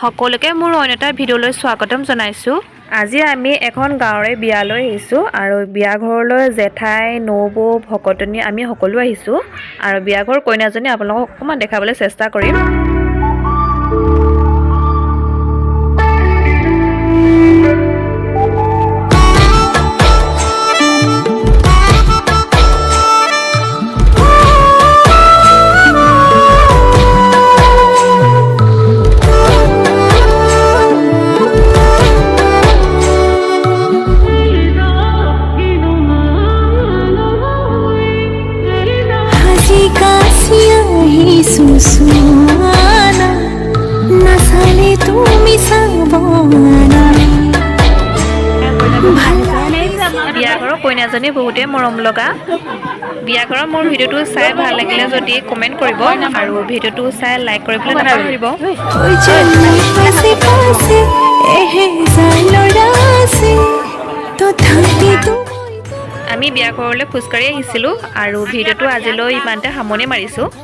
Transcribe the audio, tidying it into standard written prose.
সকলোকে মোৰ অন্য এটা ভিডিঅ'লৈ স্বাগতম জনাইছোঁ। আজি আমি এখন গাঁৱৰে বিয়ালৈ আহিছোঁ আৰু বিয়া ঘৰলৈ জেঠাই, নবৌ, ভকতনী আমি সকলো আহিছোঁ আৰু বিয়া ঘৰ কইনাজনী আপোনালোকক অকণমান দেখাবলৈ চেষ্টা কৰিম। सुसुआना नसाले तुमी साबना বিয়া ঘৰৰ কইনাজনী বহুতেই মৰম লগা। বিয়া ঘৰৰ মোৰ ভিডিঅ'টো চাই ভাল লাগিলে যদি কমেণ্ট কৰিব আৰু ভিডিঅ'টো চাই লাইক কৰিবলৈ নাপাহৰিব। আমি বিয়া ঘৰলৈ খোজকাঢ়ি আহিছিলোঁ আৰু ভিডিঅ'টো আজিলৈ ইমানতে সামৰণি মাৰিছোঁ।